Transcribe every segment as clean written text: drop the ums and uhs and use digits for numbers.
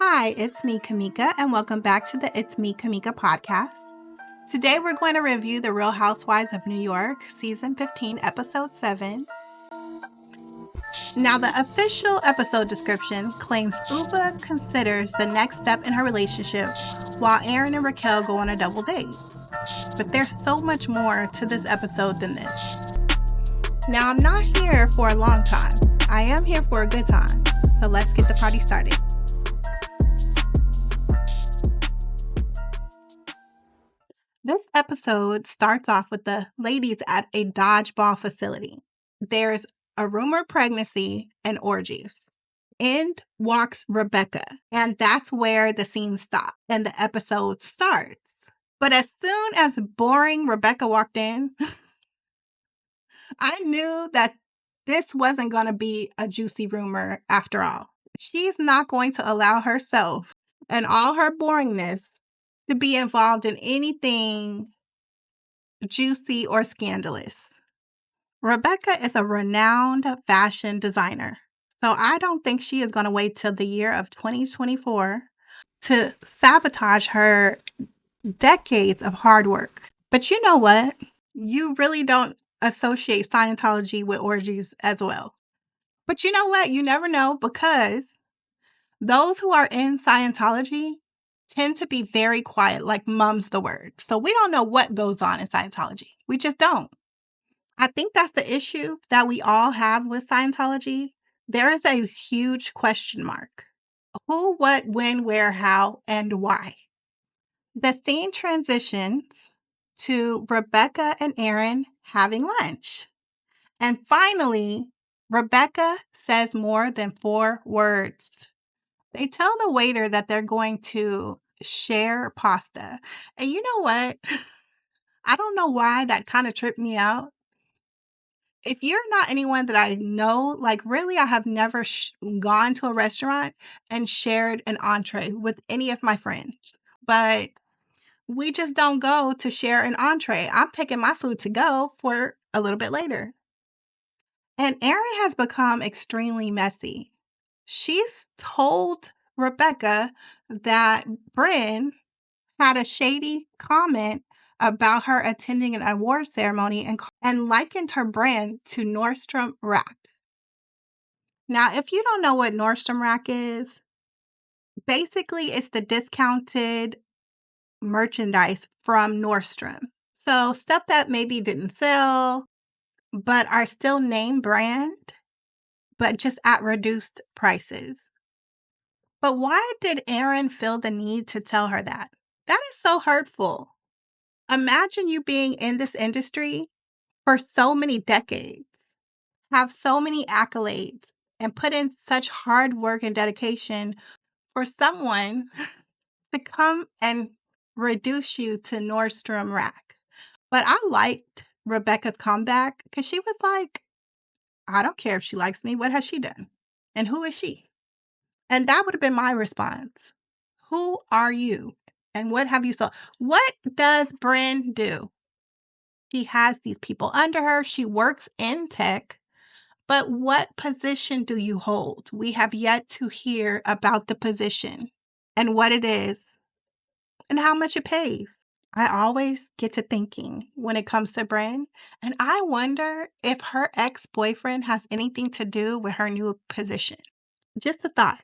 Hi, it's me, Kamika, and welcome back to the It's Me, Kamika podcast. Today we're going to review The Real Housewives of New York, Season 15, Episode 7. Now, the official episode description claims Uba considers the next step in her relationship while Erin and Raquel go on a double date. But there's so much more to this episode than this. Now, I'm not here for a long time. I am here for a good time. So let's get the party started. This episode starts off with the ladies at a dodgeball facility. There's a rumored pregnancy and orgies. In walks Rebecca, and that's where the scene stops and the episode starts. But as soon as boring Rebecca walked in, I knew that this wasn't going to be a juicy rumor after all. She's not going to allow herself and all her boringness to be involved in anything juicy or scandalous. Rebecca is a renowned fashion designer, so I don't think she is going to wait till the year of 2024 to sabotage her decades of hard work. But you know what? You really don't associate Scientology with orgies as well. But you know what? You never know, because those who are in Scientology tend to be very quiet, like mum's the word. So we don't know what goes on in Scientology. We just don't. I think that's the issue that we all have with Scientology. There is a huge question mark. Who, what, when, where, how, and why. The scene transitions to Rebecca and Erin having lunch. And finally, Rebecca says more than 4 words. They tell the waiter that they're going to share pasta. And you know what? I don't know why that kind of tripped me out. If you're not anyone that I know, like really, I have never gone to a restaurant and shared an entree with any of my friends. But we just don't go to share an entree. I'm taking my food to go for a little bit later. And Erin has become extremely messy. She's told Rebecca that Brynn had a shady comment about her attending an award ceremony and likened her brand to Nordstrom Rack. Now, if you don't know what Nordstrom Rack is, basically it's the discounted merchandise from Nordstrom. So stuff that maybe didn't sell, but are still name brand, but just at reduced prices. But why did Erin feel the need to tell her that? That is so hurtful. Imagine you being in this industry for so many decades, have so many accolades, and put in such hard work and dedication for someone to come and reduce you to Nordstrom Rack. But I liked Rebecca's comeback because she was like, I don't care if she likes me. What has she done? And who is she? And that would have been my response. Who are you? And what have you sold? What does Brynn do? She has these people under her. She works in tech. But what position do you hold? We have yet to hear about the position and what it is and how much it pays. I always get to thinking when it comes to Brynn, and I wonder if her ex-boyfriend has anything to do with her new position. Just a thought.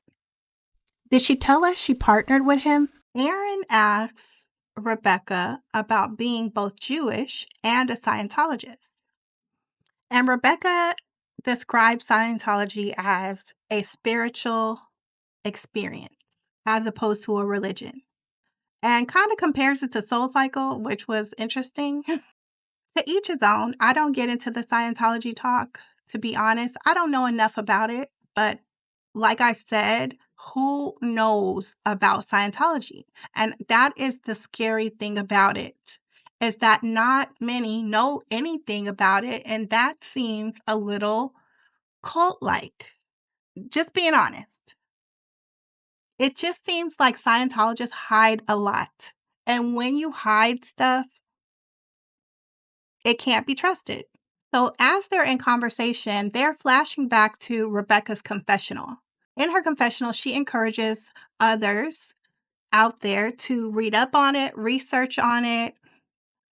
Did she tell us she partnered with him? Erin asks Rebecca about being both Jewish and a Scientologist. And Rebecca describes Scientology as a spiritual experience as opposed to a religion, and kind of compares it to Soul Cycle, which was interesting. To each his own. I don't get into the Scientology talk, to be honest. I don't know enough about it, but like I said, who knows about Scientology? And that is the scary thing about it, is that not many know anything about it, and that seems a little cult-like. Just being honest. It just seems like Scientologists hide a lot. And when you hide stuff, it can't be trusted. So as they're in conversation, they're flashing back to Rebecca's confessional. In her confessional, she encourages others out there to read up on it, research on it,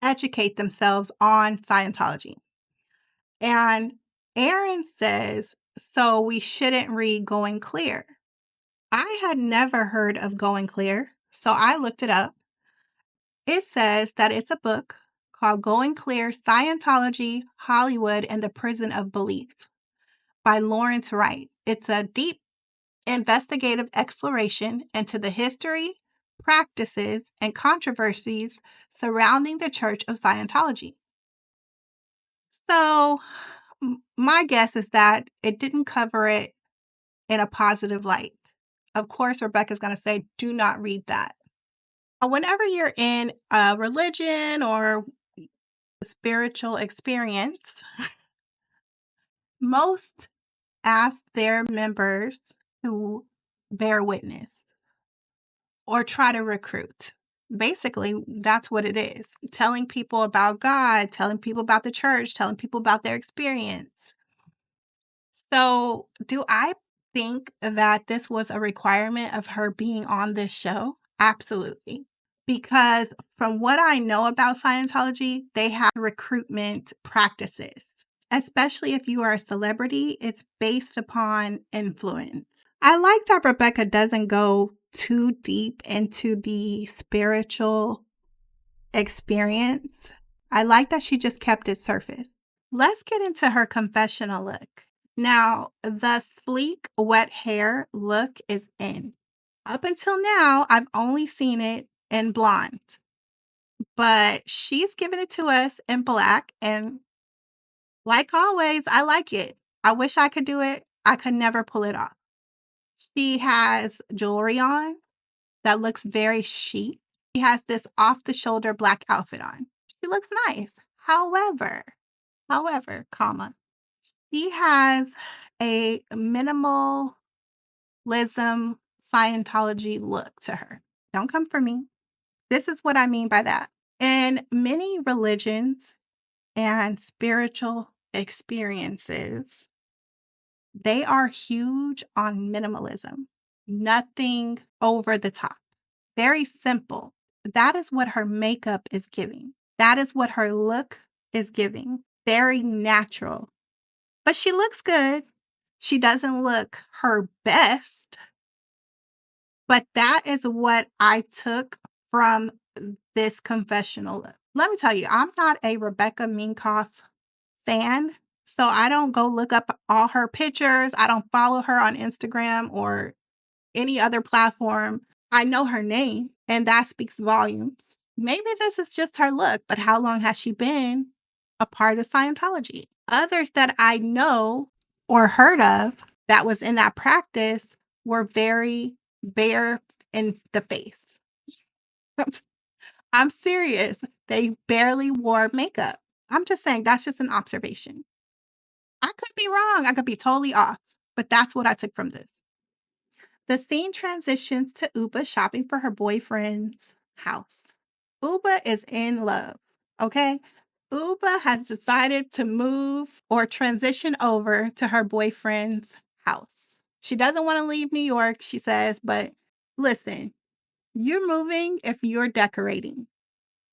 educate themselves on Scientology. And Erin says, so we shouldn't read Going Clear. I had never heard of Going Clear, so I looked it up. It says that it's a book called Going Clear: Scientology, Hollywood, and the Prison of Belief by Lawrence Wright. It's a deep investigative exploration into the history, practices, and controversies surrounding the Church of Scientology. So, my guess is that it didn't cover it in a positive light. Of course, Rebecca's going to say, do not read that. Whenever you're in a religion or spiritual experience, most ask their members to bear witness or try to recruit. Basically, that's what it is. Telling people about God, telling people about the church, telling people about their experience. So, do I think that this was a requirement of her being on this show? Absolutely. Because from what I know about Scientology, they have recruitment practices. Especially if you are a celebrity, it's based upon influence. I like that Rebecca doesn't go too deep into the spiritual experience. I like that she just kept it surface. Let's get into her confessional look. Now, the sleek, wet hair look is in. Up until now, I've only seen it in blonde, but she's given it to us in black. And like always, I like it. I wish I could do it. I could never pull it off. She has jewelry on that looks very chic. She has this off the shoulder black outfit on. She looks nice. However, comma, she has a minimalism Scientology look to her. Don't come for me. This is what I mean by that. In many religions and spiritual experiences, they are huge on minimalism, nothing over the top, very simple. That is what her makeup is giving. That is what her look is giving. Very natural. But she looks good. She doesn't look her best, but that is what I took from this confessional look. Let me tell you, I'm not a Rebecca Minkoff fan, so I don't go look up all her pictures. I don't follow her on Instagram or any other platform. I know her name, and that speaks volumes. Maybe this is just her look, but how long has she been a part of Scientology? Others that I know or heard of that was in that practice were very bare in the face. I'm serious. They barely wore makeup. I'm just saying that's just an observation. I could be wrong. I could be totally off, but that's what I took from this. The scene transitions to Uba shopping for her boyfriend's house. Uba is in love, okay? Uba has decided to move or transition over to her boyfriend's house. She doesn't want to leave New York, she says, but listen, you're moving if you're decorating.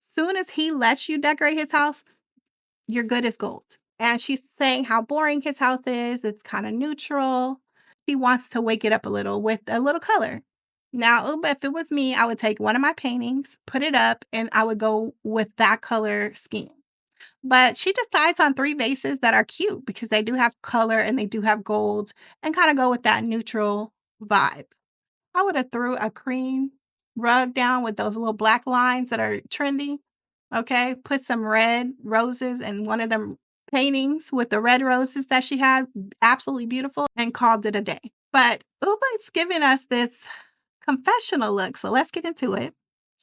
Soon as he lets you decorate his house, you're good as gold. And she's saying how boring his house is. It's kind of neutral. She wants to wake it up a little with a little color. Now, Uba, if it was me, I would take one of my paintings, put it up, and I would go with that color scheme. But she decides on 3 vases that are cute because they do have color and they do have gold and kind of go with that neutral vibe. I would have threw a cream rug down with those little black lines that are trendy. Okay, put some red roses in one of them paintings with the red roses that she had, absolutely beautiful, and called it a day. But Uba's giving us this confessional look, so let's get into it.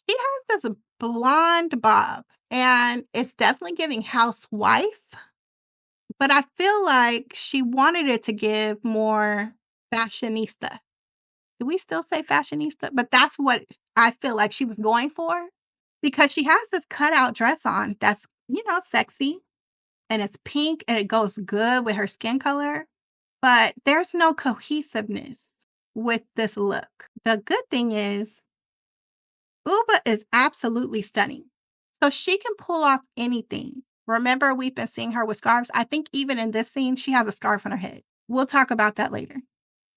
She has this blonde bob, and it's definitely giving housewife, but I feel like she wanted it to give more fashionista. Do we still say fashionista? But that's what I feel like she was going for because she has this cutout dress on that's, sexy and it's pink and it goes good with her skin color, but there's no cohesiveness. with this look. The good thing is, Uba is absolutely stunning. So she can pull off anything. Remember, we've been seeing her with scarves. I think even in this scene, she has a scarf on her head. We'll talk about that later.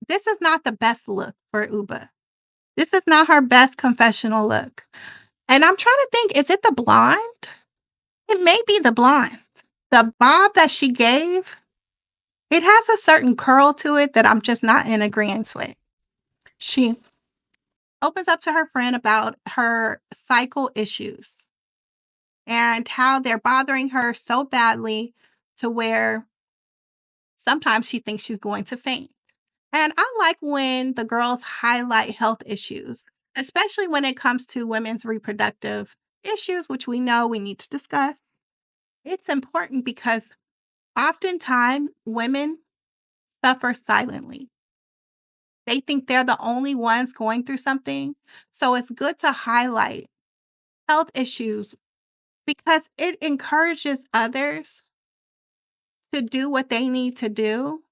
This is not the best look for Uba. This is not her best confessional look. And I'm trying to think, is it the blonde? It may be the blonde. The bob that she gave, it has a certain curl to it that I'm just not in agreement with. She opens up to her friend about her cycle issues and how they're bothering her so badly to where sometimes she thinks she's going to faint. And I like when the girls highlight health issues, especially when it comes to women's reproductive issues, which we know we need to discuss. It's important because oftentimes women suffer silently. They think they're the only ones going through something. So it's good to highlight health issues because it encourages others to do what they need to do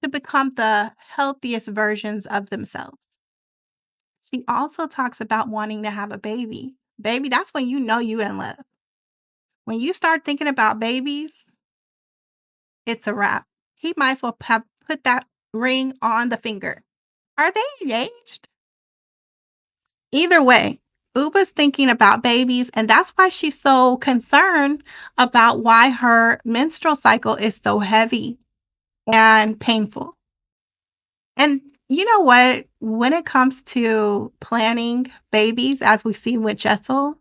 to become the healthiest versions of themselves. She also talks about wanting to have a baby. Baby, that's when you know you in love. When you start thinking about babies, it's a wrap. He might as well have put that ring on the finger. Are they engaged? Either way, Uba's thinking about babies, and that's why she's so concerned about why her menstrual cycle is so heavy and painful. And you know what? When it comes to planning babies, as we see with Jessel,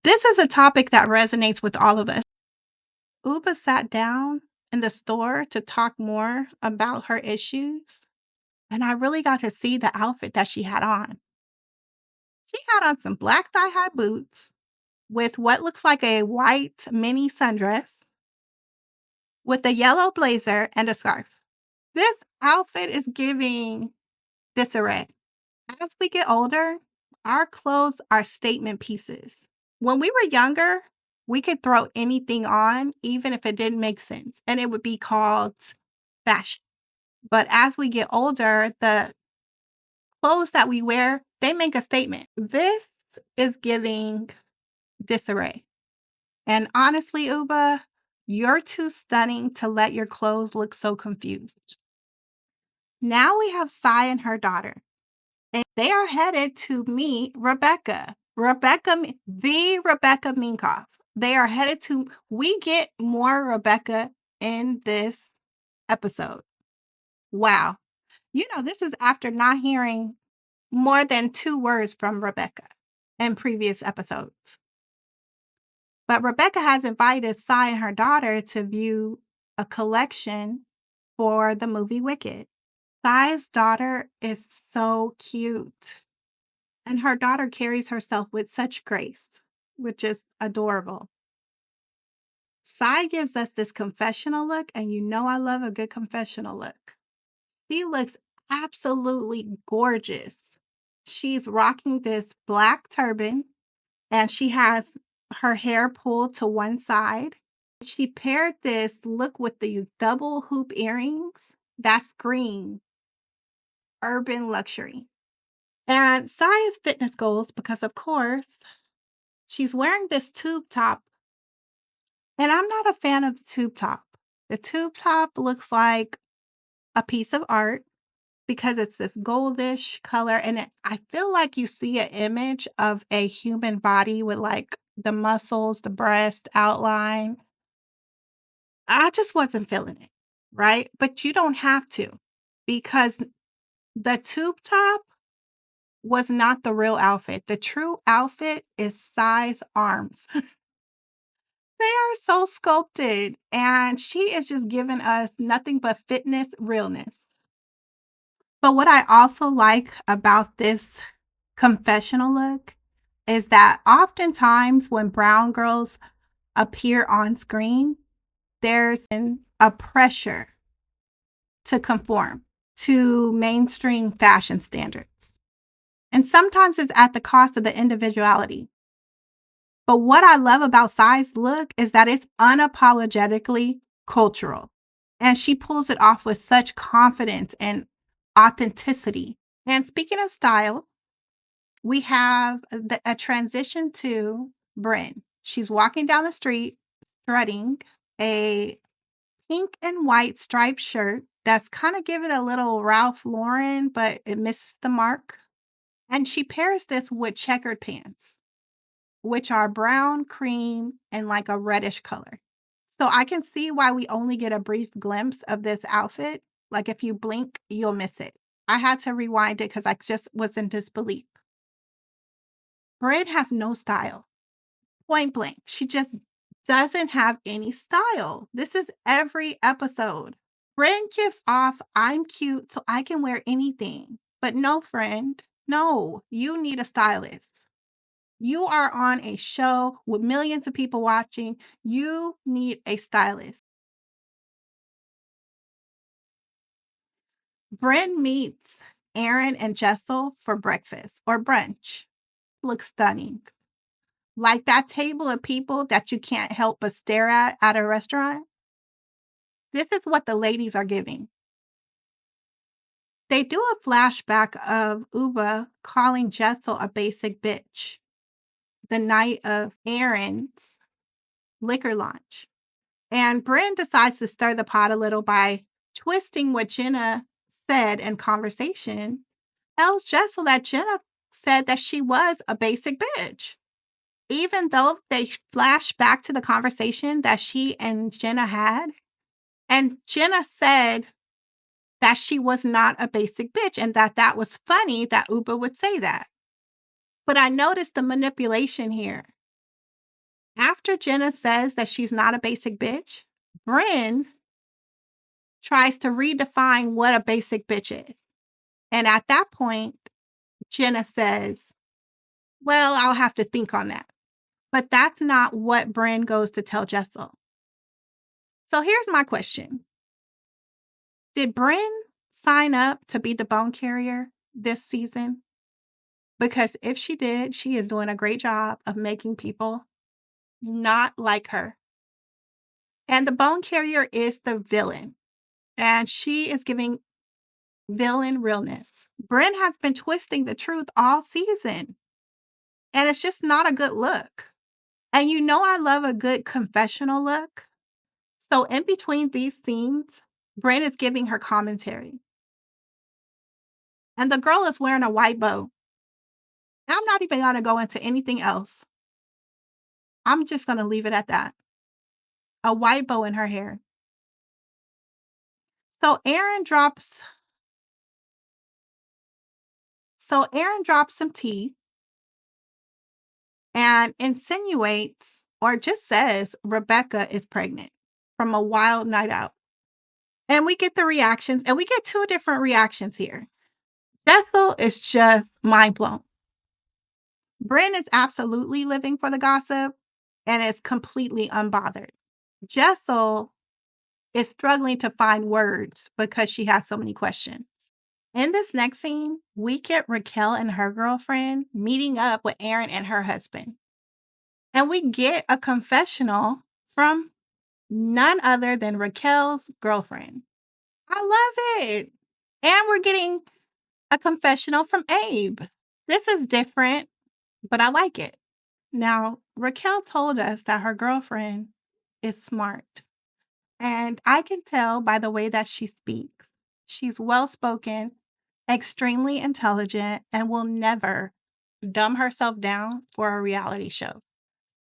this is a topic that resonates with all of us. Uba sat down in the store to talk more about her issues, and I really got to see the outfit that she had on. She had on some black thigh-high boots with what looks like a white mini sundress with a yellow blazer and a scarf. This outfit is giving disarray. As we get older, our clothes are statement pieces. When we were younger, we could throw anything on, even if it didn't make sense, and it would be called fashion. But as we get older, the clothes that we wear, they make a statement. This is giving disarray. And honestly, Uba, you're too stunning to let your clothes look so confused. Now we have Sai and her daughter, and they are headed to meet Rebecca. The Rebecca Minkoff. They are headed to, we get more Rebecca in this episode. Wow. You know, this is after not hearing more than 2 words from Rebecca in previous episodes. But Rebecca has invited Sai and her daughter to view a collection for the movie Wicked. Sai's daughter is so cute, and her daughter carries herself with such grace, which is adorable. Sai gives us this confessional look, and you know I love a good confessional look. She looks absolutely gorgeous. She's rocking this black turban, and she has her hair pulled to one side. She paired this look with these double hoop earrings that scream urban luxury. And Saya's fitness goals, because of course, she's wearing this tube top. And I'm not a fan of the tube top. The tube top looks like a piece of art because it's this goldish color. And I feel like you see an image of a human body with like the muscles, the breast outline. I just wasn't feeling it, right? But you don't have to because the tube top was not the real outfit. The true outfit is Sai's arms. They are so sculpted, and she is just giving us nothing but fitness realness. But what I also like about this confessional look is that oftentimes when brown girls appear on screen, there's a pressure to conform to mainstream fashion standards. And sometimes it's at the cost of the individuality. But what I love about Sai's look is that it's unapologetically cultural. And she pulls it off with such confidence and authenticity. And speaking of style, we have a transition to Brynn. She's walking down the street, strutting a pink and white striped shirt that's kind of giving a little Ralph Lauren, but it misses the mark. And she pairs this with checkered pants, which are brown, cream, and like a reddish color. So I can see why we only get a brief glimpse of this outfit. Like if you blink, you'll miss it. I had to rewind it because I just was in disbelief. Brynn has no style. Point blank. She just doesn't have any style. This is every episode. Brynn gives off, I'm cute, so I can wear anything. But no, friend. No, you need a stylist. You are on a show with millions of people watching. You need a stylist. Brynn meets Erin and Jessel for breakfast or brunch. Looks stunning. Like that table of people that you can't help but stare at a restaurant. This is what the ladies are giving. They do a flashback of Uba calling Jessel a basic bitch the night of Erin's liquor launch. And Brynn decides to stir the pot a little by twisting what Jenna said in conversation, tells Jessel that Jenna said that she was a basic bitch. Even though they flash back to the conversation that she and Jenna had, and Jenna said that she was not a basic bitch and that was funny that Uba would say that. But I noticed the manipulation here. After Jenna says that she's not a basic bitch, Brynn tries to redefine what a basic bitch is. And at that point, Jenna says, well, I'll have to think on that. But that's not what Brynn goes to tell Jessel. So here's my question. Did Brynn sign up to be the bone carrier this season? Because if she did, she is doing a great job of making people not like her. And the bone carrier is the villain. And she is giving villain realness. Brynn has been twisting the truth all season. And it's just not a good look. And you know I love a good confessional look. So in between these scenes, Brynn is giving her commentary. And the girl is wearing a white bow. I'm not even going to go into anything else. I'm just going to leave it at that. A white bow in her hair. So Erin drops some tea and insinuates or just says Rebecca is pregnant from a wild night out. And we get the reactions, and we get two different reactions here. Jessel is just mind blown. Brynn is absolutely living for the gossip and is completely unbothered. Jessel is struggling to find words because she has so many questions. In this next scene, we get Raquel and her girlfriend meeting up with Erin and her husband. And we get a confessional from none other than Raquel's girlfriend. I love it. And we're getting a confessional from Abe. This is different, but I like it. Now, Raquel told us that her girlfriend is smart. And I can tell by the way that she speaks. She's well-spoken, extremely intelligent, and will never dumb herself down for a reality show.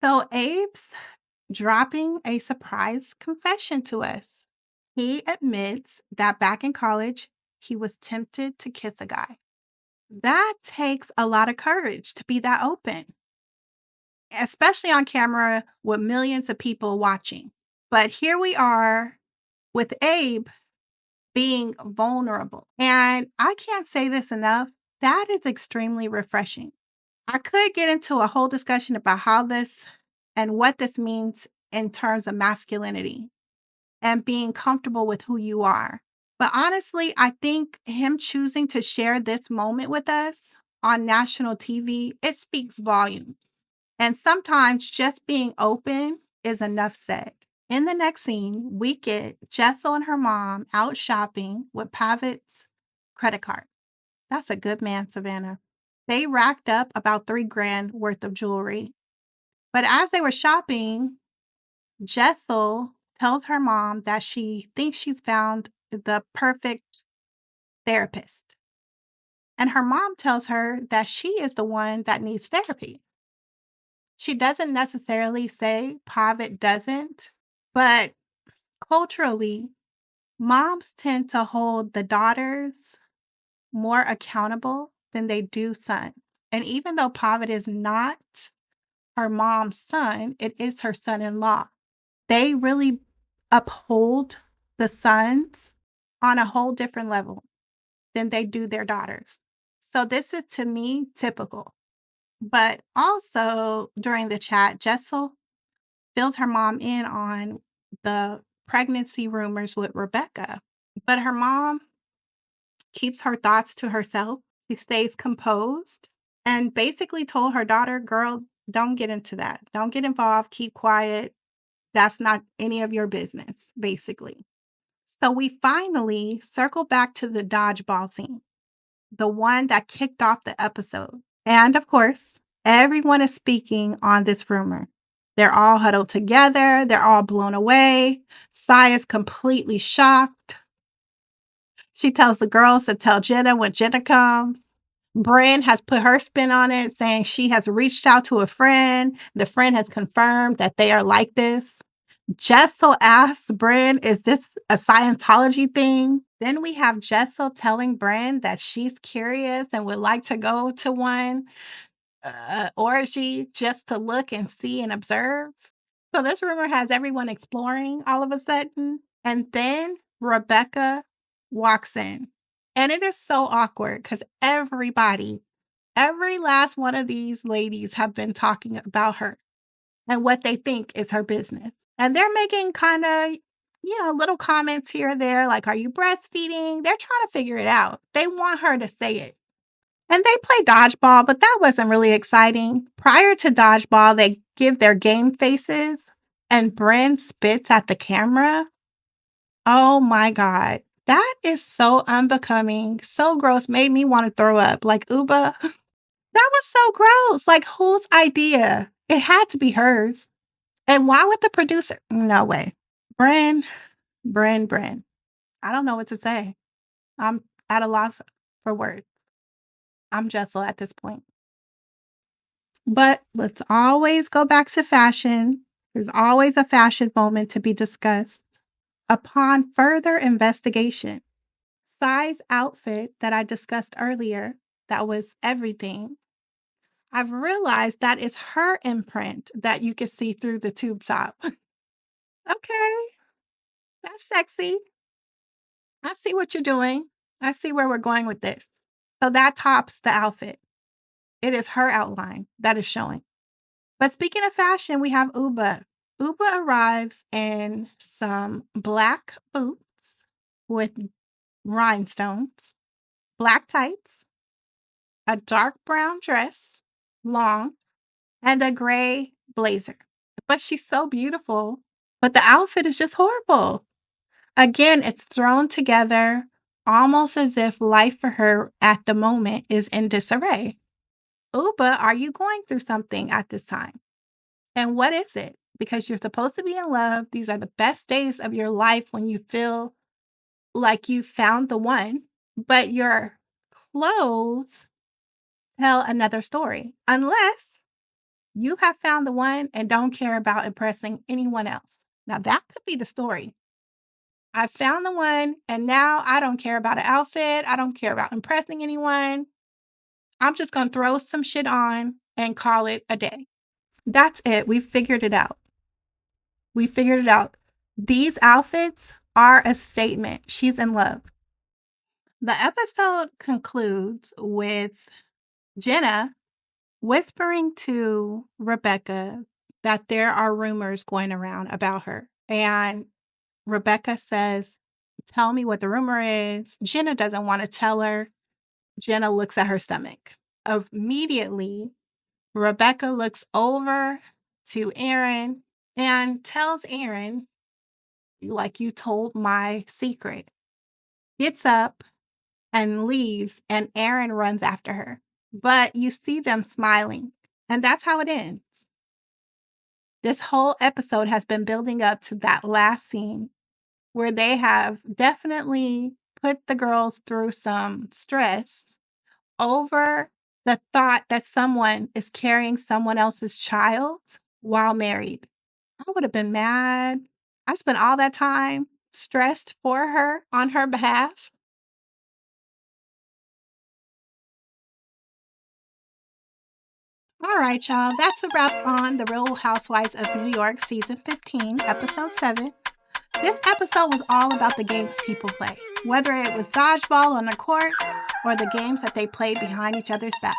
So Abe's dropping a surprise confession to us. He admits that back in college, he was tempted to kiss a guy. That takes a lot of courage to be that open, especially on camera with millions of people watching. But here we are with Abe being vulnerable. And I can't say this enough. That is extremely refreshing. I could get into a whole discussion about how this and what this means in terms of masculinity and being comfortable with who you are. But honestly, I think him choosing to share this moment with us on national TV, it speaks volumes. And sometimes just being open is enough said. In the next scene, we get Jessel and her mom out shopping with Pavitt's credit card. That's a good man, Savannah. They racked up about 3 grand worth of jewelry. But as they were shopping, Jessel tells her mom that she thinks she's found the perfect therapist. And her mom tells her that she is the one that needs therapy. She doesn't necessarily say Pavitt doesn't, but culturally, moms tend to hold the daughters more accountable than they do sons. And even though Pavitt is not her mom's son, it is her son in law. They really uphold the sons on a whole different level than they do their daughters. So this is, to me, typical. But also during the chat, Jessel fills her mom in on the pregnancy rumors with Rebecca. But her mom keeps her thoughts to herself. She stays composed and basically told her daughter, girl, don't get into that. Don't get involved. Keep quiet. That's not any of your business, basically. So we finally circle back to the dodgeball scene, the one that kicked off the episode. And of course, everyone is speaking on this rumor. They're all huddled together. They're all blown away. Sai is completely shocked. She tells the girls to tell Jenna when Jenna comes. Brynn has put her spin on it, saying she has reached out to a friend. The friend has confirmed that they are like this. Jessel asks Brynn, is this a Scientology thing? Then we have Jessel telling Brynn that she's curious and would like to go to one orgy just to look and see and observe. So this rumor has everyone exploring all of a sudden. And then Rebecca walks in. And it is so awkward because every last one of these ladies have been talking about her and what they think is her business. And they're making kind of, little comments here or there, like, are you breastfeeding? They're trying to figure it out. They want her to say it. And they play dodgeball, but that wasn't really exciting. Prior to dodgeball, they give their game faces, and Brynn spits at the camera. Oh my God. That is so unbecoming, so gross, made me want to throw up. Like, Uba, that was so gross. Like, whose idea? It had to be hers. And why would the producer? No way. Brynn, Brynn. I don't know what to say. I'm at a loss for words. I'm Jessel at this point. But let's always go back to fashion. There's always a fashion moment to be discussed. Upon further investigation, Sai's outfit that I discussed earlier, that was everything, I've realized that is her imprint that you can see through the tube top. Okay, that's sexy. I see what you're doing. I see where we're going with this. So that tops the outfit. It is her outline that is showing. But speaking of fashion, we have Uba. Uba arrives in some black boots with rhinestones, black tights, a dark brown dress, long, and a gray blazer. But she's so beautiful. But the outfit is just horrible. Again, it's thrown together almost as if life for her at the moment is in disarray. Uba, are you going through something at this time? And what is it? Because you're supposed to be in love. These are the best days of your life when you feel like you found the one, but your clothes tell another story. Unless you have found the one and don't care about impressing anyone else. Now, that could be the story. I found the one, and now I don't care about an outfit. I don't care about impressing anyone. I'm just going to throw some shit on and call it a day. That's it. We figured it out. We figured it out. These outfits are a statement. She's in love. The episode concludes with Jenna whispering to Rebecca that there are rumors going around about her. And Rebecca says, tell me what the rumor is. Jenna doesn't want to tell her. Jenna looks at her stomach. Immediately, Rebecca looks over to Erin and tells Erin, like, you told my secret. Gets up and leaves, and Erin runs after her. But you see them smiling, and that's how it ends. This whole episode has been building up to that last scene where they have definitely put the girls through some stress over the thought that someone is carrying someone else's child while married. I would have been mad. I spent all that time stressed for her on her behalf. All right, y'all. That's a wrap on The Real Housewives of New York, Season 15, Episode 7. This episode was all about the games people play, whether it was dodgeball on the court or the games that they played behind each other's backs.